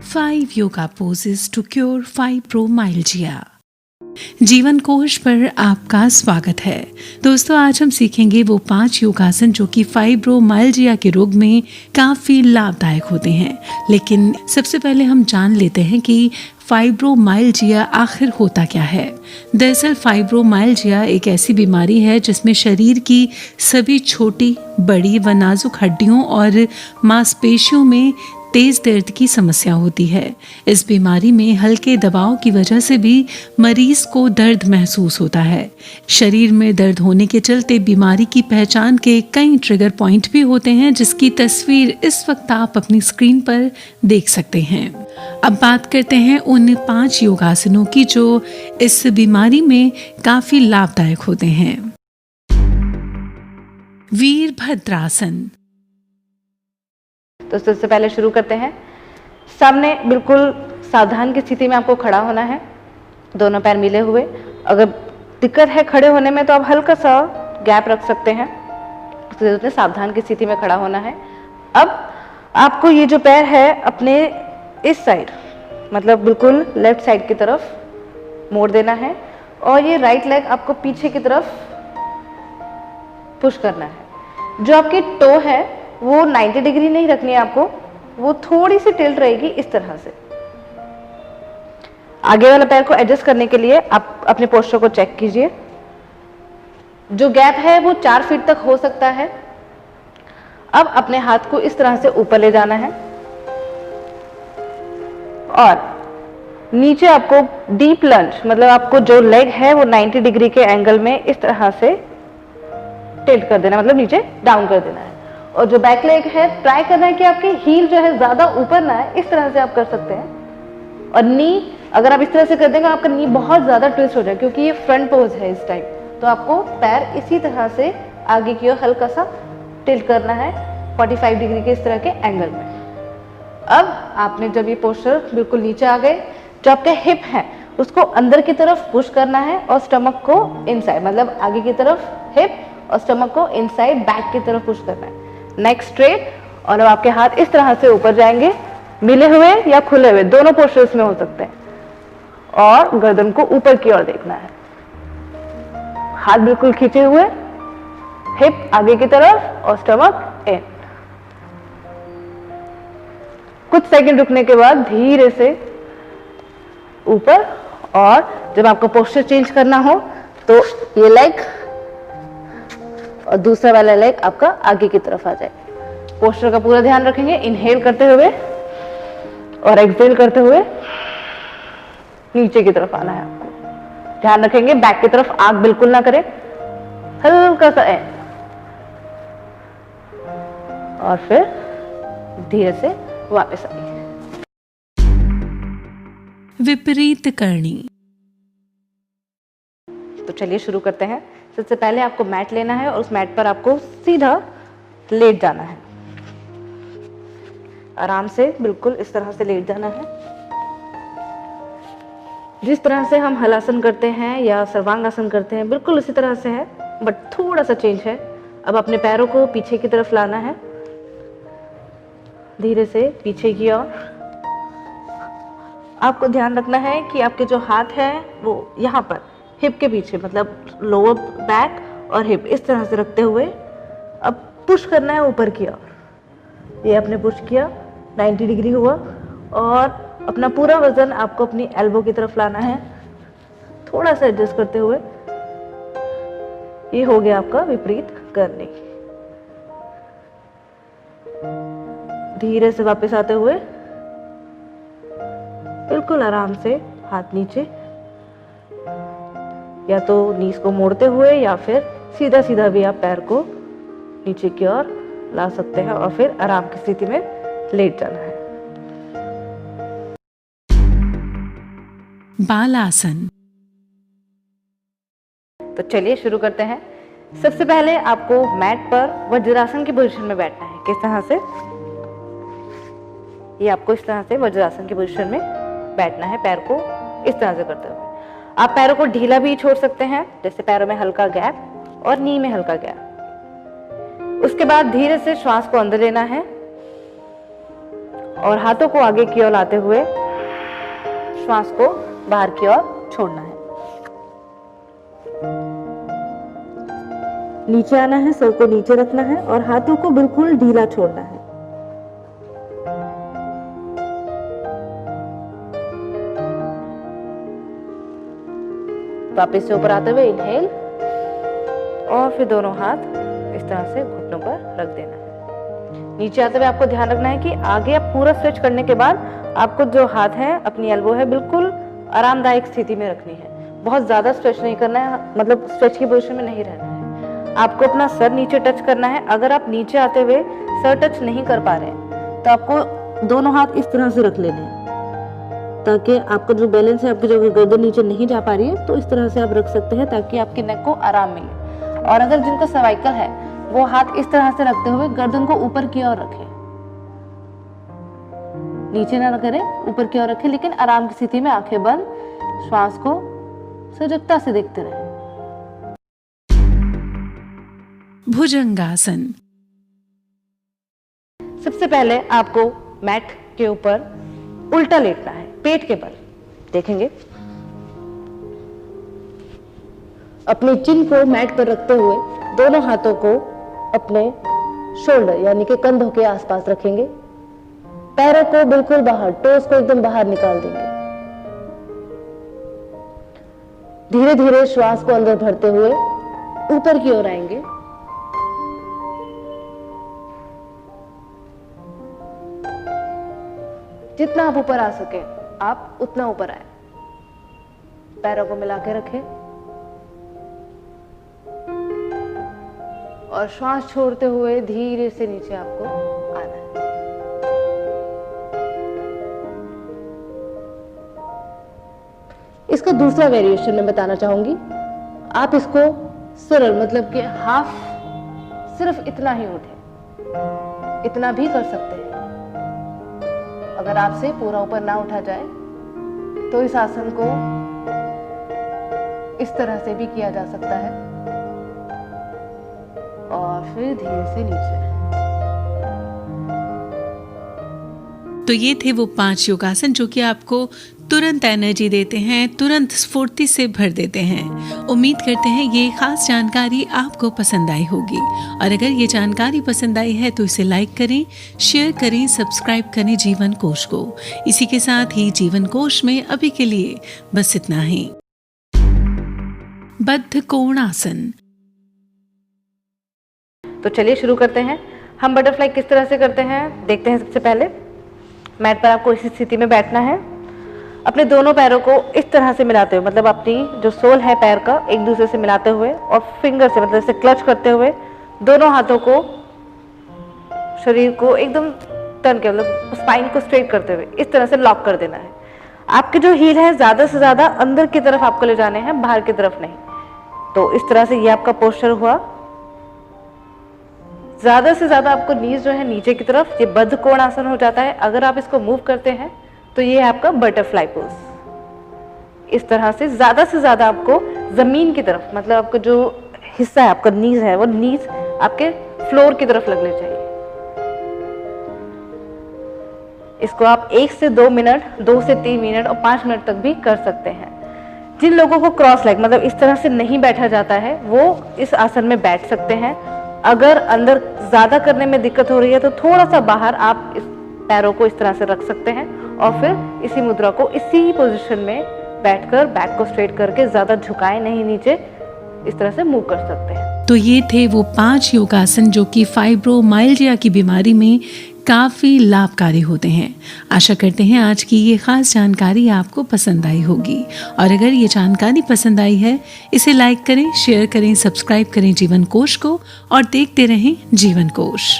5 yoga poses to cure fibromyalgia. जीवन कोश पर आपका स्वागत है। दोस्तों, आज हम सीखेंगे वो 5 योगासन जो कि फाइब्रोमाइल्जिया के रोग में काफी लाभदायक होते हैं। लेकिन सबसे पहले हम जान लेते हैं कि फाइब्रोमाइल्जिया आखिर होता क्या है। दरअसल फाइब्रोमाइल्जिया एक ऐसी बीमारी है जिसमें शरीर की सभी छोटी, बड़ी व नाजुक हड्डियों और मांसपेशियों में तेज दर्द की समस्या होती है। इस बीमारी में हल्के दबाव की वजह से भी मरीज को दर्द महसूस होता है। शरीर में दर्द होने के चलते बीमारी की पहचान के कई ट्रिगर पॉइंट भी होते हैं, जिसकी तस्वीर इस वक्त आप अपनी स्क्रीन पर देख सकते हैं। अब बात करते हैं उन 5 योगासनों की जो इस बीमारी में काफी लाभदायक होते हैं। वीरभद्रासन। तो सबसे पहले शुरू करते हैं। सामने बिल्कुल सावधान की स्थिति में आपको खड़ा होना है, दोनों पैर मिले हुए। अगर दिक्कत है खड़े होने में तो आप हल्का सा गैप रख सकते हैं। उसके जरूरत है सावधान की स्थिति में खड़ा होना है। अब आपको ये जो पैर है अपने इस साइड, मतलब बिल्कुल लेफ्ट साइड की तरफ मोड़ देना है और ये राइट लेग आपको पीछे की तरफ पुश करना है। जो आपकी टो है वो 90 डिग्री नहीं रखनी है आपको, वो थोड़ी सी टिल्ट रहेगी इस तरह से। आगे वाला पैर को एडजस्ट करने के लिए आप अपने पोस्चर को चेक कीजिए। जो गैप है वो 4 फीट तक हो सकता है। अब अपने हाथ को इस तरह से ऊपर ले जाना है और नीचे आपको डीप लंज, मतलब आपको जो लेग है वो 90 डिग्री के एंगल में इस तरह से टिल्ट कर देना, मतलब नीचे डाउन कर देना है। और जो बैक लेग है ट्राई करना है कि आपकी हील जो है ज्यादा ऊपर ना है, इस तरह से आप कर सकते हैं। और नी, अगर आप इस तरह से कर देंगे आपका नी बहुत ज्यादा ट्विस्ट हो जाए, क्योंकि ये फ्रंट पोज है इस टाइम। तो आपको पैर इसी तरह से आगे की ओर हल्का सा टिल्ट करना है 45 डिग्री के इस तरह के एंगल में। अब आपने जब ये पोस्चर बिल्कुल नीचे आ गए, जो आपका हिप है उसको अंदर की तरफ पुश करना है और स्टमक को इनसाइड, मतलब आगे की तरफ हिप और स्टमक को इनसाइड बैक की तरफ पुश करना है। नेक स्ट्रेट, और अब आपके हाथ इस तरह से ऊपर जाएंगे, मिले हुए या खुले हुए, दोनों पोस्चर्स में हो सकते हैं। और गर्दन को ऊपर की ओर देखना है, हाथ बिल्कुल खींचे हुए, हिप आगे की तरफ और स्टमक इन। कुछ सेकंड रुकने के बाद धीरे से ऊपर, और जब आपको पोस्चर चेंज करना हो तो ये लेग और दूसरा वाला लेग आपका आगे की तरफ आ जाए। पोस्चर का पूरा ध्यान रखेंगे, इनहेल करते हुए और एक्सहेल करते हुए नीचे की तरफ आना है आपको। ध्यान रखेंगे बैक की तरफ आंख बिल्कुल ना करें, हल्का सा इन, और फिर धीरे से वापस आइए। विपरीत करणी। तो चलिए शुरू करते हैं। सबसे पहले आपको मैट लेना है और उस मैट पर आपको सीधा लेट जाना है। आराम से बिल्कुल इस तरह से लेट जाना है। जिस तरह से हम हलासन करते हैं या सर्वांगासन करते हैं बिल्कुल उसी तरह से है, बट थोड़ा सा चेंज है। अब अपने पैरों को पीछे की तरफ लाना है, धीरे से पीछे की ओर। आपको ध्यान रखना है कि आपके जो हाथ है वो यहाँ पर हिप के पीछे, मतलब लोअर बैक और हिप इस तरह से रखते हुए अब पुश करना है ऊपर की ओर। ये आपने पुश किया, 90 डिग्री हुआ, और अपना पूरा वजन आपको अपनी एल्बो की तरफ लाना है, थोड़ा सा एडजस्ट करते हुए। ये हो गया आपका विपरीत करनी। धीरे से वापस आते हुए बिल्कुल आराम से हाथ नीचे, या तो नीज को मोड़ते हुए या फिर सीधा सीधा भी आप पैर को नीचे की ओर ला सकते हैं और फिर आराम की स्थिति में लेट जाना है। बालासन। तो चलिए शुरू करते हैं। सबसे पहले आपको मैट पर वज्रासन की पोजीशन में बैठना है। किस तरह से? ये आपको इस तरह से वज्रासन की पोजीशन में बैठना है, पैर को इस तरह से करते हुए। आप पैरों को ढीला भी छोड़ सकते हैं, जैसे पैरों में हल्का गैप और नी में हल्का गैप। उसके बाद धीरे से श्वास को अंदर लेना है और हाथों को आगे की ओर लाते हुए श्वास को बाहर की ओर छोड़ना है। नीचे आना है, सर को नीचे रखना है और हाथों को बिल्कुल ढीला छोड़ना है। वापस से ऊपर आते हुए इनहेल और फिर दोनों हाथ इस तरह से घुटनों पर रख देना है। नीचे आते हुए आपको ध्यान रखना है कि आगे आप पूरा स्ट्रेच करने के बाद आपको जो हाथ है, अपनी एल्बो है, बिल्कुल आरामदायक स्थिति में रखनी है। बहुत ज्यादा स्ट्रेच नहीं करना है, मतलब स्ट्रेच की पोजीशन में नहीं रहना है। आपको अपना सर नीचे टच करना है। अगर आप नीचे आते हुए सर टच नहीं कर पा रहे हैं तो आपको दोनों हाथ इस तरह से रख लेने हैं ताकि आपका जो बैलेंस है, आपकी जो गर्दन नीचे नहीं जा पा रही है तो इस तरह से आप रख सकते हैं ताकि आपके नेक को आराम मिले। और अगर जिनको सर्वाइकल है वो हाथ इस तरह से रखते हुए गर्दन को ऊपर की ओर रखें, नीचे ना करें, ऊपर की ओर रखें, लेकिन आराम की स्थिति में आंखें बंद, श्वास को सजगता से देखते रहें। भुजंगासन। सबसे पहले आपको मैट के ऊपर उल्टा लेटना है, पेट के बल। देखेंगे अपनी चिन को मैट पर रखते हुए दोनों हाथों को अपने शोल्डर यानी कि कंधों के आसपास रखेंगे। पैरों को बिल्कुल बाहर, टोस को एकदम बाहर निकाल देंगे। धीरे धीरे श्वास को अंदर भरते हुए ऊपर की ओर आएंगे। जितना आप ऊपर आ सके आप उतना ऊपर आए। पैरों को मिला के रखें और श्वास छोड़ते हुए धीरे से नीचे आपको आना है। इसका दूसरा वेरिएशन मैं बताना चाहूंगी। आप इसको सरल, मतलब कि हाफ, सिर्फ इतना ही उठे, इतना भी कर सकते हैं। अगर आपसे पूरा ऊपर ना उठा जाए तो इस आसन को इस तरह से भी किया जा सकता है और फिर धीरे से नीचे। तो ये थे वो 5 योगासन जो कि आपको तुरंत एनर्जी देते हैं, तुरंत स्फूर्ति से भर देते हैं। उम्मीद करते हैं ये खास जानकारी आपको पसंद आई होगी और अगर ये जानकारी पसंद आई है तो इसे लाइक करें, शेयर करें, सब्सक्राइब करें जीवन कोश को। इसी के साथ ही जीवन कोश में अभी के लिए बस इतना ही। बद्ध कोणासन। तो चलिए शुरू करते हैं। हम बटरफ्लाई किस तरह से करते हैं देखते हैं। सबसे पहले मैट पर आपको इसी स्थिति में बैठना है। अपने दोनों पैरों को इस तरह से मिलाते हुए, मतलब अपनी जो सोल है पैर का एक दूसरे से मिलाते हुए और फिंगर से, मतलब इसे क्लच करते हुए दोनों हाथों को शरीर को एकदम टर्न के, मतलब स्पाइन को स्ट्रेट करते हुए इस तरह से लॉक कर देना है। आपके जो हील है ज्यादा से ज्यादा अंदर की तरफ आपको ले जाने हैं, बाहर की तरफ नहीं। तो इस तरह से ये आपका पोस्चर हुआ। ज्यादा से ज्यादा आपको नीज जो है नीचे की तरफ, ये बद्ध कोण आसन हो जाता है। अगर आप इसको मूव करते हैं तो ये है आपका बटरफ्लाई पोज। इस तरह से ज्यादा आपको जमीन की तरफ, मतलब आपका जो हिस्सा है, आपका नीज है, वो नीज आपके फ्लोर की तरफ लगने चाहिए। इसको आप 1 से 2 मिनट, 2 से 3 मिनट और 5 मिनट तक भी कर सकते हैं। जिन लोगों को क्रॉस लेग, मतलब इस तरह से नहीं बैठा जाता है, वो इस आसन में बैठ सकते हैं। अगर अंदर ज्यादा करने में दिक्कत हो रही है तो थोड़ा सा बाहर आप इस पैरों को इस तरह से रख सकते हैं और फिर इसी मुद्रा को इसी पोजीशन में बैठकर बैक को स्ट्रेट करके, ज्यादा झुकाए नहीं नीचे, इस तरह से मूव कर सकते हैं। तो ये थे वो 5 योगासन जो कि फाइब्रोमाइल्जिया की बीमारी में काफी लाभकारी होते हैं। आशा करते हैं आज की ये खास जानकारी आपको पसंद आई होगी और अगर ये जानकारी पसंद आई है इसे लाइक करें, शेयर करें, सब्सक्राइब करें जीवन कोश को और देखते रहें जीवन कोश।